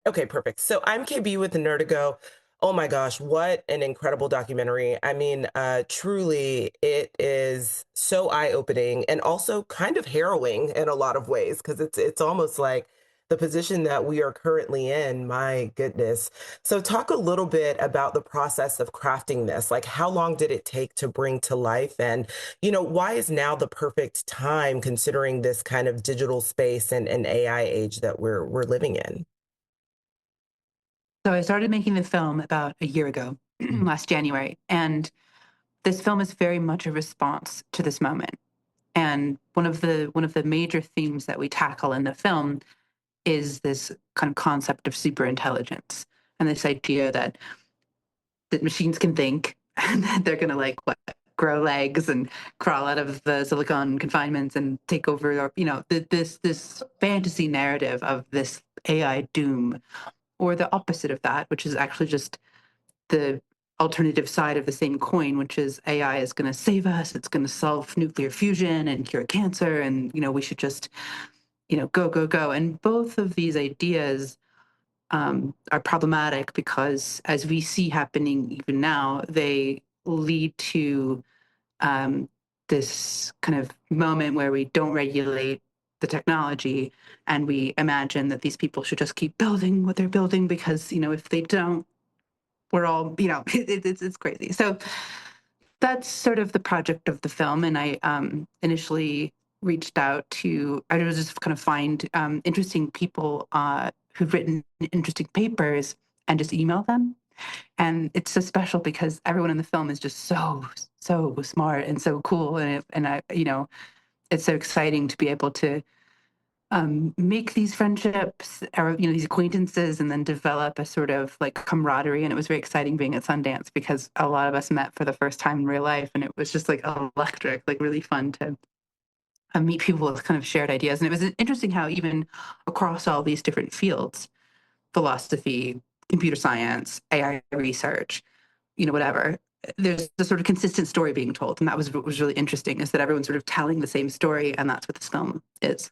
Okay, perfect. So I'm KB with the Nerdigo. Oh my gosh, what an incredible documentary. I mean, truly, it is so eye-opening and also kind of harrowing in a lot of ways because it's almost like the position that we are currently in. My goodness. So talk a little bit about the process of crafting this. Like how long did it take to bring to life? And, why is now the perfect time considering this kind of digital space and AI age that we're living in? So I started making the film about a year ago, last January, and this film is very much a response to this moment. And one of the major themes that we tackle in the film is this kind of concept of super intelligence and this idea that machines can think and that they're going to like what grow legs and crawl out of the silicon confinements and take over our, this fantasy narrative of this AI doom, or the opposite of that, which is actually just the alternative side of the same coin, which is AI is going to save us. It's going to solve nuclear fusion and cure cancer. And, we should just, go, go, go. And both of these ideas are problematic because, as we see happening even now, they lead to um, this kind of moment where we don't regulate the technology and we imagine that these people should just keep building what they're building because, if they don't, we're all, it's crazy. So that's sort of the project of the film. And I initially reached out to, I was just kind of find interesting people who've written interesting papers and just email them. And it's so special because everyone in the film is just so smart and so cool. And it's so exciting to be able to make these friendships or these acquaintances and then develop a sort of like camaraderie. And it was very exciting being at Sundance because a lot of us met for the first time in real life, and it was just like electric, like really fun to meet people with kind of shared ideas. And it was interesting how even across all these different fields, philosophy, computer science, AI research, whatever, there's a sort of consistent story being told. And that was what was really interesting, is that everyone's sort of telling the same story, and that's what this film is.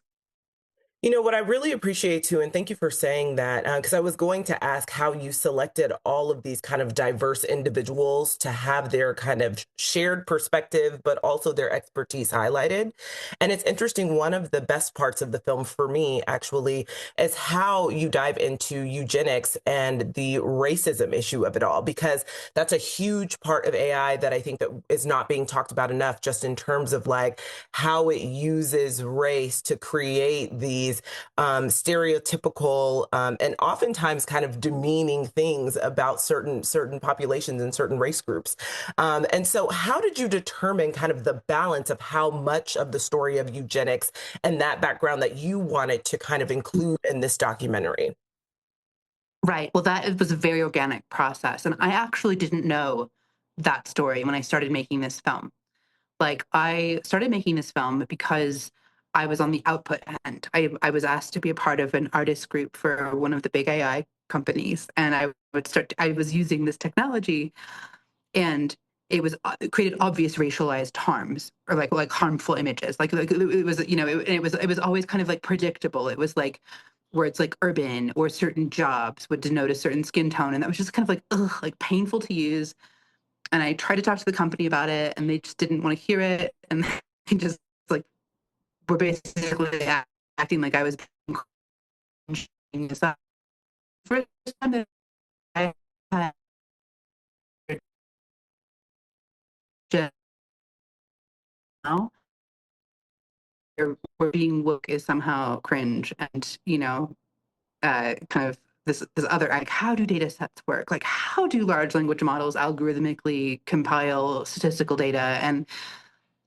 What I really appreciate too, and thank you for saying that, because I was going to ask how you selected all of these kind of diverse individuals to have their kind of shared perspective, but also their expertise highlighted. And it's interesting, one of the best parts of the film for me actually is how you dive into eugenics and the racism issue of it all, because that's a huge part of AI that I think that is not being talked about enough, just in terms of like how it uses race to create these stereotypical and oftentimes kind of demeaning things about certain populations and certain race groups. And so, how did you determine kind of the balance of how much of the story of eugenics and that background that you wanted to kind of include in this documentary? Right. Well, that was a very organic process. And I actually didn't know that story when I started making this film. Like, I started making this film because I was on the output end. I was asked to be a part of an artist group for one of the big AI companies. And I was using this technology, and it created obvious racialized harms, or like harmful images. Like it was, it was always kind of like predictable. It was like words like urban or certain jobs would denote a certain skin tone. And that was just kind of like, ugh, like painful to use. And I tried to talk to the company about it, and they just didn't want to hear it. And they just like were basically acting like I was being this up. First time that I had just now, or being woke is somehow cringe, and kind of this other, like, how do data sets work? Like, how do large language models algorithmically compile statistical data? And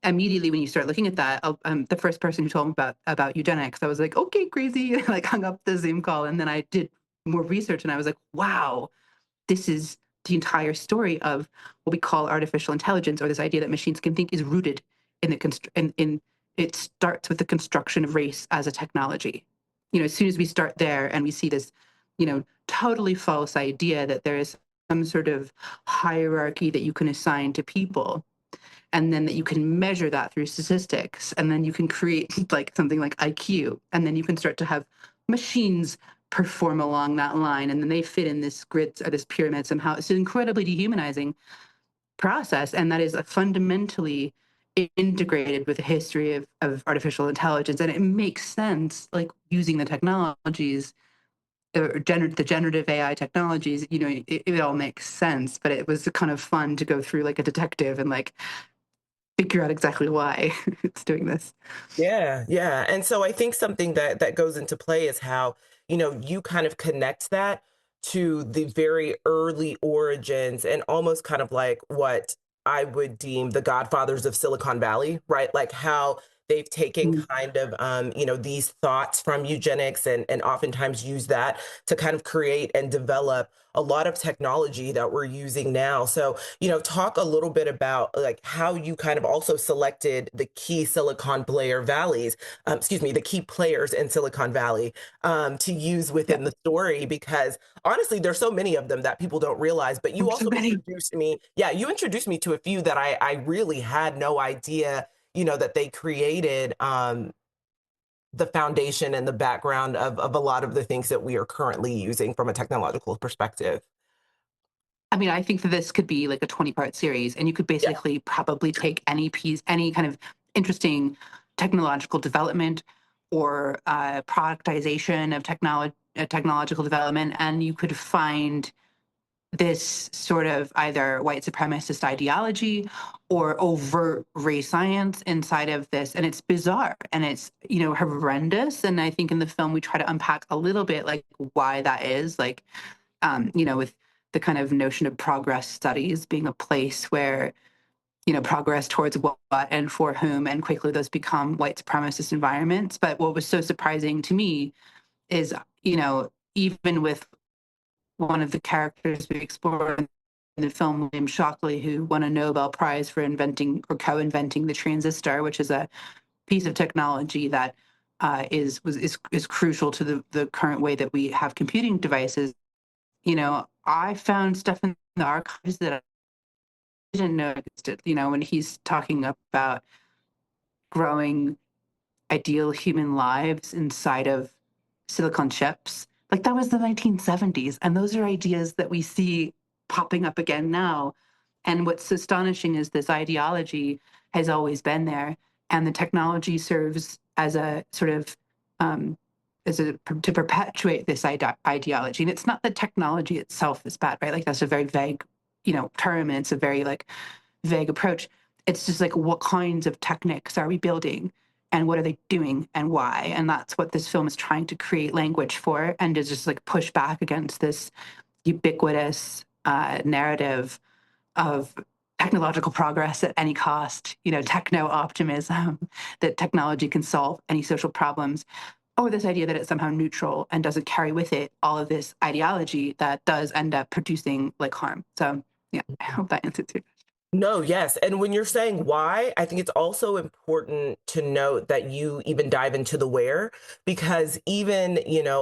immediately when you start looking at that, the first person who told me about eugenics, I was like, okay, crazy. Like, hung up the Zoom call, and then I did more research, and I was like, wow, this is the entire story of what we call artificial intelligence, or this idea that machines can think, is rooted in in it starts with the construction of race as a technology. As soon as we start there and we see this, totally false idea that there is some sort of hierarchy that you can assign to people, and then that you can measure that through statistics, and then you can create like something like IQ, and then you can start to have machines perform along that line, and then they fit in this grid or this pyramid somehow. It's an incredibly dehumanizing process, and that is a fundamentally integrated with the history of artificial intelligence. And it makes sense, like using the technologies, the generative AI technologies, it all makes sense. But it was kind of fun to go through like a detective and like figure out exactly why it's doing this. Yeah, yeah. And so I think something that goes into play is how, you kind of connect that to the very early origins and almost kind of like what I would deem the godfathers of Silicon Valley, right? Like how they've taken Mm. kind of these thoughts from eugenics and oftentimes use that to kind of create and develop a lot of technology that we're using now. So, talk a little bit about like how you kind of also selected the key Silicon Player Valleys, excuse me, the key players in Silicon Valley to use Yeah, within the story, because honestly, there's so many of them that people don't realize. But you there's so also many. introduced me, yeah, you introduced me to a few that I really had no idea, that they created the foundation and the background of a lot of the things that we are currently using from a technological perspective. I mean, I think that this could be like a 20-part series, and you could Yeah. basically probably take any piece, any kind of interesting technological development or productization of technological development, and you could find this sort of either white supremacist ideology or overt race science inside of this. And it's bizarre and it's, horrendous. And I think in the film, we try to unpack a little bit like why that is, like, with the kind of notion of progress studies being a place where, progress towards what and for whom, and quickly those become white supremacist environments. But what was so surprising to me is, even with one of the characters we explore in the film, William Shockley, who won a Nobel Prize for inventing or co-inventing the transistor, which is a piece of technology that is crucial to the current way that we have computing devices. I found stuff in the archives that I didn't know existed. When he's talking about growing ideal human lives inside of silicon chips. Like that was the 1970s. And those are ideas that we see popping up again now. And what's astonishing is this ideology has always been there. And the technology serves as a sort of, to perpetuate this ideology. And it's not that technology itself is bad, right? Like that's a very vague, term. And it's a very like vague approach. It's just like, what kinds of techniques are we building? And what are they doing and why? And that's what this film is trying to create language for, and to just like push back against this ubiquitous narrative of technological progress at any cost, techno optimism, that technology can solve any social problems, or this idea that it's somehow neutral and doesn't carry with it all of this ideology that does end up producing like harm. So yeah, I hope that answers your No, yes. And when you're saying why, I think it's also important to note that you even dive into the where, because even,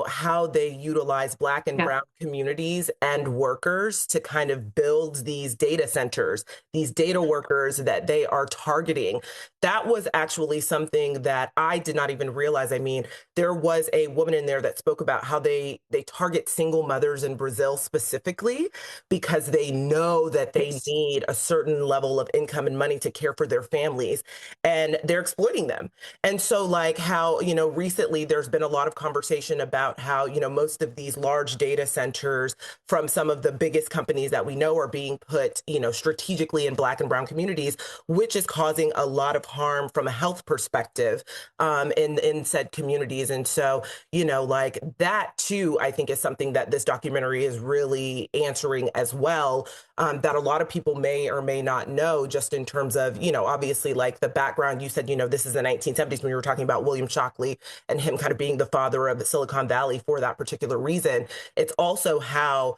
how they utilize Black and yeah. Brown communities and workers to kind of build these data centers, these data workers that they are targeting. That was actually something that I did not even realize. I mean, there was a woman in there that spoke about how they target single mothers in Brazil specifically because they know that they Yes. need a certain level of income and money to care for their families, and they're exploiting them. And so like how, recently there's been a lot of conversation about how, most of these large data centers from some of the biggest companies that we know are being put, strategically in Black and Brown communities, which is causing a lot of harm from a health perspective in said communities. And so, like that too, I think is something that this documentary is really answering as well, that a lot of people may or may not know, just in terms of, obviously like the background. You said, this is the 1970s when you were talking about William Shockley and him kind of being the father of Silicon Valley for that particular reason. It's also how,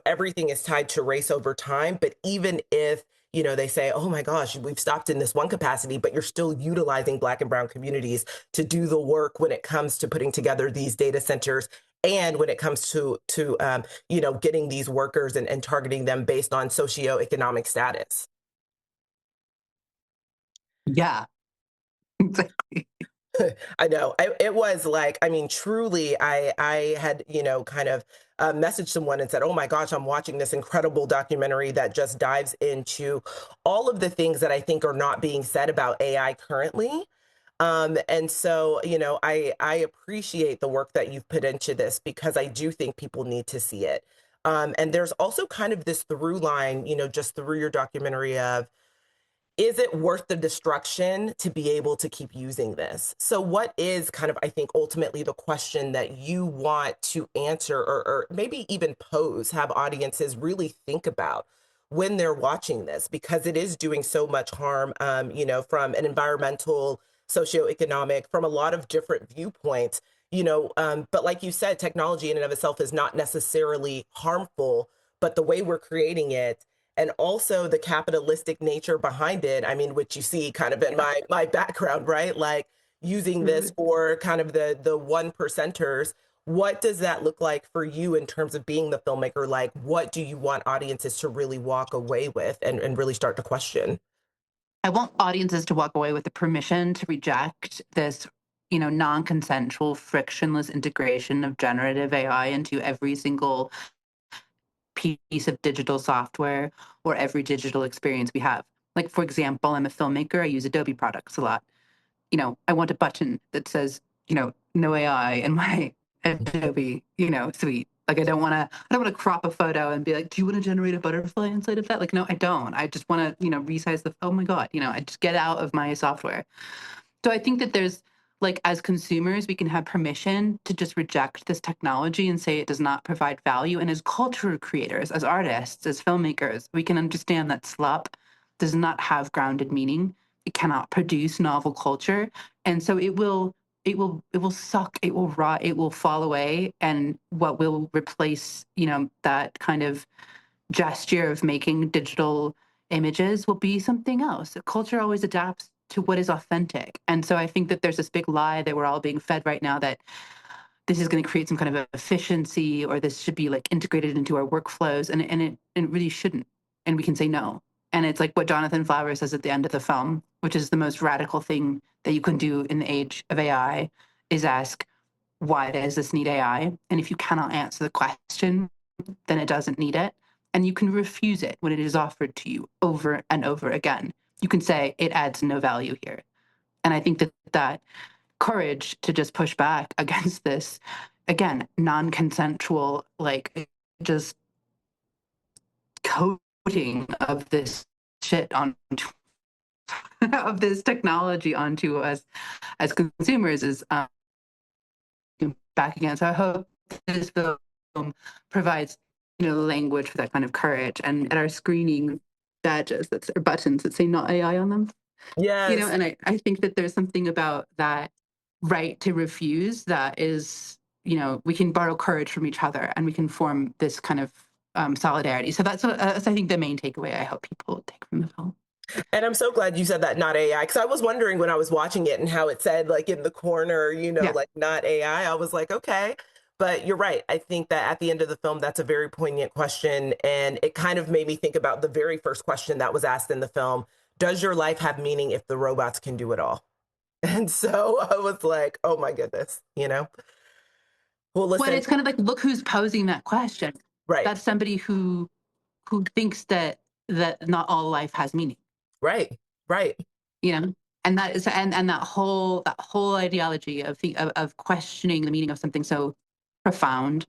everything is tied to race over time. But even if, they say, oh my gosh, we've stopped in this one capacity, but you're still utilizing Black and Brown communities to do the work when it comes to putting together these data centers, and when it comes to getting these workers and targeting them based on socioeconomic status. Yeah, exactly. I know. It was like, I mean, truly, I had, kind of messaged someone and said, "Oh my gosh, I'm watching this incredible documentary that just dives into all of the things that I think are not being said about AI currently." And so, I appreciate the work that you've put into this because I do think people need to see it. And there's also kind of this through line, just through your documentary of, is it worth the destruction to be able to keep using this? So, what is kind of, I think, ultimately the question that you want to answer or maybe even pose, have audiences really think about when they're watching this? Because it is doing so much harm, from an environmental, socioeconomic, from a lot of different viewpoints. But like you said, technology in and of itself is not necessarily harmful, but the way we're creating it and also the capitalistic nature behind it. I mean, which you see kind of in Yeah. my background, right? Like using this Absolutely. for kind of the one percenters. What does that look like for you in terms of being the filmmaker? Like, what do you want audiences to really walk away with and really start to question? I want audiences to walk away with the permission to reject this, non-consensual, frictionless integration of generative AI into every single piece of digital software or every digital experience we have. Like, for example, I'm a filmmaker. I use Adobe products a lot. I want a button that says, no AI in my Adobe, suite. Like, I don't want to crop a photo and be like, do you want to generate a butterfly inside of that? Like, no, I don't. I just want to, resize oh my God, I just get out of my software. So I think that there's, like, as consumers, we can have permission to just reject this technology and say it does not provide value. And as culture creators, as artists, as filmmakers, we can understand that slop does not have grounded meaning. It cannot produce novel culture. And so it will suck, it will rot, it will fall away. And what will replace, that kind of gesture of making digital images will be something else. Culture always adapts to what is authentic. And so I think that there's this big lie that we're all being fed right now that this is going to create some kind of efficiency or this should be like integrated into our workflows. And it really shouldn't. And we can say no. And it's like what Jonathan Flower says at the end of the film, which is the most radical thing that you can do in the age of AI, is ask, why does this need AI? And if you cannot answer the question, then it doesn't need it. And you can refuse it when it is offered to you over and over again. You can say, it adds no value here. And I think that courage to just push back against this, again, non consensual, like just coding of this shit on of this technology onto us as consumers is back again. So I hope this film provides, language for that kind of courage. And at our screening badges or buttons that say not AI on them, Yes. and I think that there's something about that right to refuse that is, we can borrow courage from each other and we can form this kind of solidarity. So that's, I think, the main takeaway I hope people take from the film. And I'm so glad you said that, not AI, because I was wondering when I was watching it and how it said, like in the corner, Yeah. like not AI. I was like, okay. But you're right. I think that at the end of the film, that's a very poignant question. And it kind of made me think about the very first question that was asked in the film. Does your life have meaning if the robots can do it all? And so I was like, oh my goodness, Well, Well, listen, it's kind of like, look who's posing that question. right, That's somebody who thinks that not all life has meaning, right, right. you know? And that is and that whole ideology of questioning the meaning of something so profound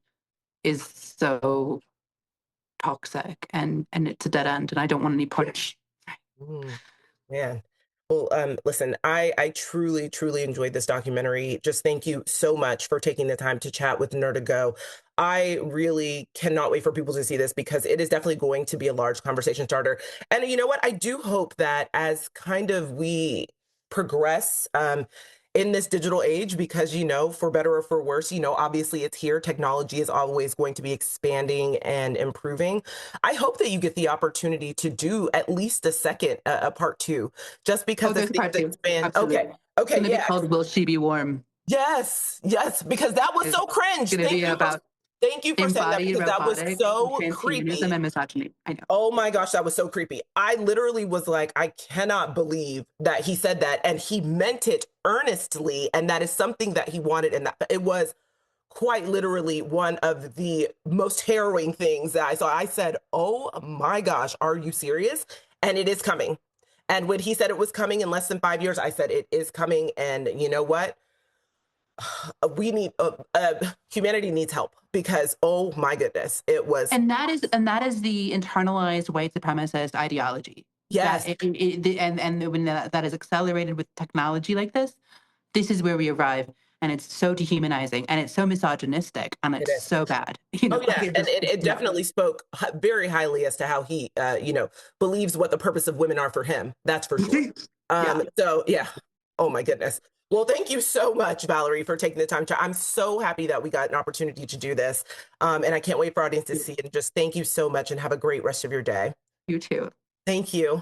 is so toxic, and it's a dead end, and I don't want any push. Mm, man. Well, listen, I truly, truly enjoyed this documentary. Just thank you so much for taking the time to chat with Nerdigo. I really cannot wait for people to see this because it is definitely going to be a large conversation starter. And you know what? I do hope that as kind of we progress in this digital age, because, for better or for worse, obviously it's here. Technology is always going to be expanding and improving. I hope that you get the opportunity to do at least a second, a part two, just Oh, because if there's things part two. expand. Okay. Absolutely. It's Okay. gonna be Yeah. called Will She Be Warm? Yes. Yes. Because that was It's so cringe. gonna Thank be you for about Thank you for saying that Embodied because that was robotics and so transhumanism creepy. and misogyny. I know. Oh my gosh, that was so creepy. I literally was like, I cannot believe that he said that. And he meant it earnestly. And that is something that he wanted. And that it was quite literally one of the most harrowing things that I saw. I said, oh my gosh, are you serious? And it is coming. And when he said it was coming in less than 5 years, I said, it is coming. And you know what? We need, humanity needs help because, oh my goodness, it was, And that is the internalized white supremacist ideology that yes, and when that is accelerated with technology like this is where we arrive, and it's so dehumanizing and it's so misogynistic and it it's is. so bad. Oh Like yeah, it and just it no. definitely spoke very highly as to how he, believes what the purpose of women are for him. That's for sure. Yeah, So yeah. Oh my goodness. Well, thank you so much, Valerie, for taking the time to. I'm so happy that we got an opportunity to do this, and I can't wait for audience to see it. And just thank you so much, and have a great rest of your day. you too. Thank you.